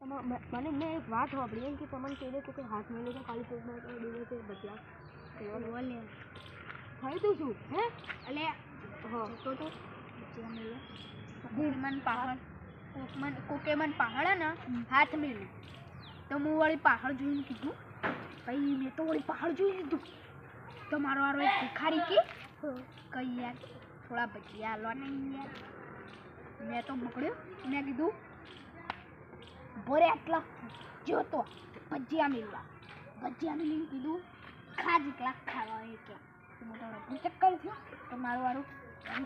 મને મેં એક વાત સાંભળી એમ કે તમને કહી દે કે હાથ મેળ્યો તો કાલી ચૌદના દિવસે બચ્યા બોલે થયું તું શું હે એટલે તો બચ્યા મેળ્યો મન પહાડ કોકે મન પહાડ ને હાથ મેળ્યું તો હું વળી પહાડ જોઈને કીધું ભાઈ મેં તો વળી પહાડ જોઈ લીધું તો મારો વારો એક ભિખારી કે કઈ યાર થોડા ભજીયા લો નહીં યાર મેં તો પકડ્યો મેં કીધું ભોરે આટલા જોતો ભજીયા મેળવીને કીધું ખા જેટલા ખાવા એટલા મોટા ચક્કર થયો તો મારું વારું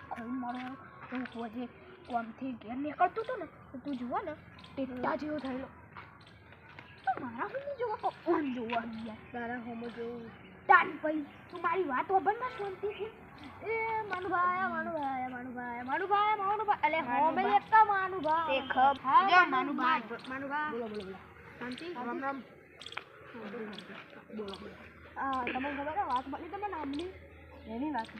ખોઈ મારું વારું તો હું આજે કોમથી ઘેર નીકળતું હતું ને તો તું જુઓ ને ટેટા જેવો થયેલો તો મારા હોમો જોવો તો ઓન જોવા ગયા તારા હોમો જોવું તાન પઈ તું મારી વાત વગર ના શાંતિથી એ માનુભાઈ અલે હોમે એકતા માનુભાઈ એ ખબ જો માનુભાઈ બોલો શાંતિ રામ બોલો તમને ખબર છે વાત મળી તમને નામની એની વાત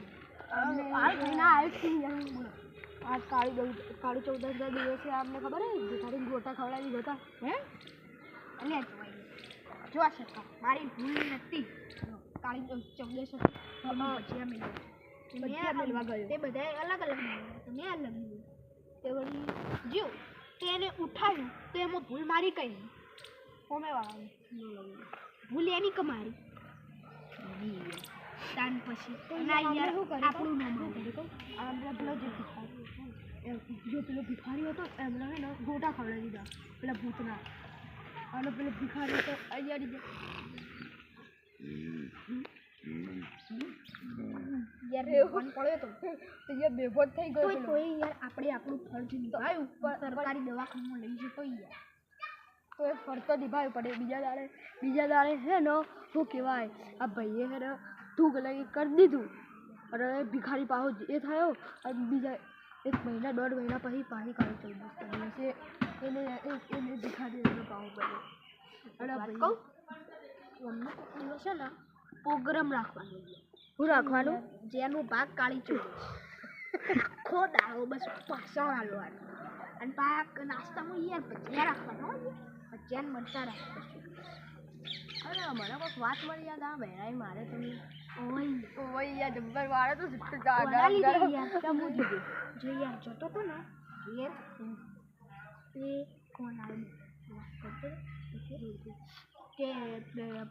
આજ કાળી ચૌદસના દિવસે આપને ખબર હે ભિખારીને ગોટા ખવડાવી જતા હે એટલે જો છે મારી ભૂલ નથી કાળી ચૌદસ ભજીયા મેળવા ગયો તે બધા અલગ અલગ મેં અલગ તે વળી જો તેને ઉઠાવ્યું તો એમાં ભૂલ મારી કઈ હોમે વાળા ભૂલ એની કમારી તાન પછી આપણું નામ પેલો ભિખારી હતો એમને હે ને ગોટા ખવડાવી દીધા પેલા ભૂતના અને પેલો ભિખારી તો અહીંયા યાર ફોન પડ્યો તો યાર બેભોત થઈ ગયો તો યાર આપણે આપણું ફરજ નિભાવ્યું ઉપર સરકારી દવાખાનામાં લઈ જતો યાર તો એ ફરજ તો નિભાવવું પડે બીજા દાડે હે ને શું કહેવાય આ ભાઈએ હે ને થૂક લઈ કરી દીધું અને ભિખારી પાહો એ થયો અને બીજા 1 મહિના 1.5 મહિના પછી પાછી કાઢી ચૌદસ એને ભિખારી પાહો પડ્યો અને કહું દિવસ છે ને પ્રોગ્રામ રાખવાનો હું રાખવાનું જેનું ભાગ કાળી ચૌદસ આખો દાડો બસ પાછળ હાલવાનો અને પાક નાસ્તામાં યાર ભજીયા રાખવાનો ભજીયા મરચા રાખવાનું અરે મને કોઈક વાત મળી યાદ આ બહેરાઈ મારે તમે ઓય યાર ડબ્બર વાળો તો જતો તો ને એ કોણ આવ્યું કે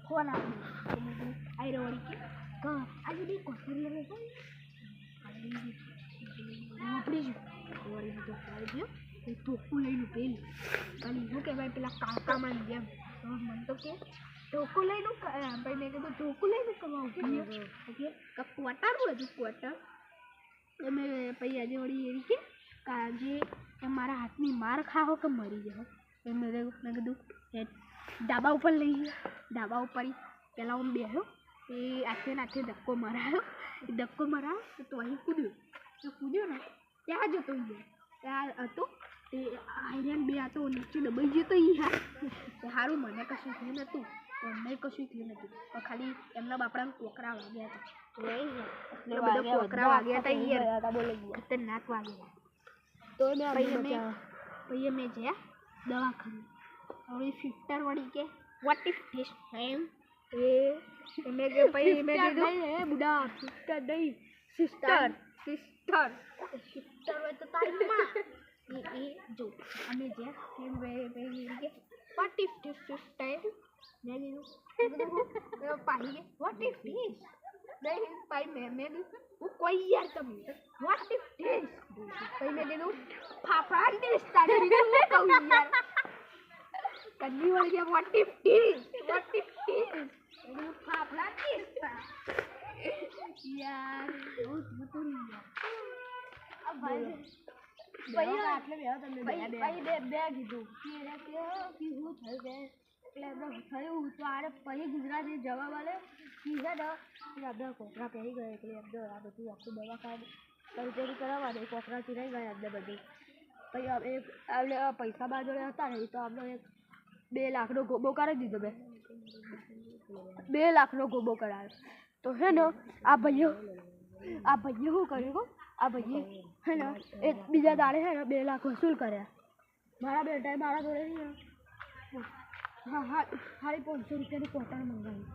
ફોન આવ્યો આયરો વળી કે આજે બી કોથળી આપણી વળી તો ગયો એ ટોકું લઈને પેલી અને શું કહેવાય પેલા કાકામાં જેમ મને તો કે ટોકું લઈને ભાઈ મેં કીધું ટોકું લઈને કમાવું ઓકે ક્વાર્ટર હતું ક્વાર્ટર મેં પછી આજે વળી એવી કે આજે મારા હાથની માર ખાઓ કે મરી જાઓ મેં કીધું ડાબા ઉપર લઈ ગયા ડાબા ઉપર પહેલાં હું બેસ્યો એ આખે ધક્કો મરાયો તો અહીં કૂદ્યો ને ત્યાં જતો ત્યાં હતો તે આયરન બે હતો નીચે દબાઈ જતો સારું મને કશું થયું નહોતું એમને કશું થયું નહોતું પણ ખાલી એમના બાપડાને કોકરા વાગ્યા હતા કોકરા વાગ્યા હતા ખતરનાક વાગ્યા તો પછી મેં જ્યાં દવાખાને હવે સિસ્ટર વળી કે વોટ ઇફ ધીસ ટાઈમ મેં કીધું બુડા સિસ્ટર નહીં સિસ્ટર હોય તો તારી માં એ જો અમે જ્યાં કે વોટ ઇફ ધીસ ટાઈમ મેં કીધું પાહી વોટ ઇફ ધીસ નહીં પાહી મેં હું કોઈ યાર તમે વોટ ઇફ ધીસ પછી મેં કીધું ફાફડા ધીસ તારી કહું યાર કન્ની વાળી ગયા vote if this fafda this યાર બધું યાર ભાઈ આટલે બે તમને બે કીધું કે હું થયું કે એટલે થયું તો આરે પછી ગુજરાતી જવાબ આલે કીધા ને આપણે કોકરા પહેરી ગયા એટલે આપણે આ બધું આખું દવાખાને સર્જરી કરાવવાની કોકરા ચીરાઈ ગયા આપણે બધું પછી આપણે પૈસા બાજુ હતા ને તો આપણે 2 લાખનો ગોબો કરી દીધો 2 લાખનો ગોબો કરાયો તો હે ને આ ભાઈએ શું કર્યું આ ભાઈએ હે ને એ બીજા દાડે હે ને 2 લાખ વસૂલ કર્યા મારા બેટાએ મારા જોડે હા 500 રૂપિયાની કોટર મંગાવી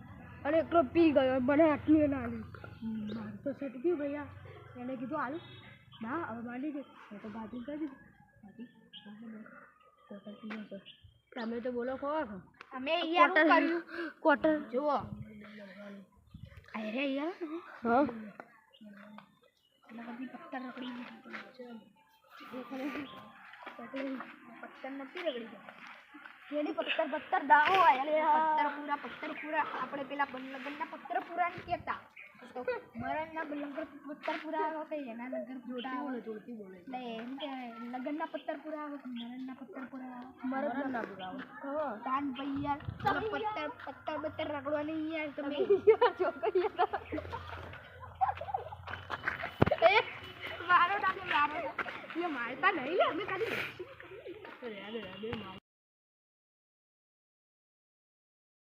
અને એકલો પી ગયો મને આટલી ના આવી મારું તો સેટ ગયું ભૈયા એને કીધું આલું ના હવે માંડી ગઈ મેં તો બાજુ કરી દીધું કોટર પીવો તો તમે તો બોલો ખો અમે યાર કર્યું કોટર જુઓ અરે યાર હા બધી પથ્થર રગડી પથ્થર નથી રગડી જેની પથ્થર દાવો આયા પથ્થર પૂરા આપણે પેલા લગનના પથ્થર પૂરા નહીં કહેતા તો મરણના પથ્થર પૂરા આવે કે એના જોડતી બોલે એટલે એમ કે લગનના પથ્થર પૂરા આવે મરણના પથ્થર પૂરા આવે મરણના પૂરા આવે હા તાન ભાઈ યાર પથ્થર રગડવાની યાર તમે છોકરી મારો એ મારતા નહીં અમે ખાલી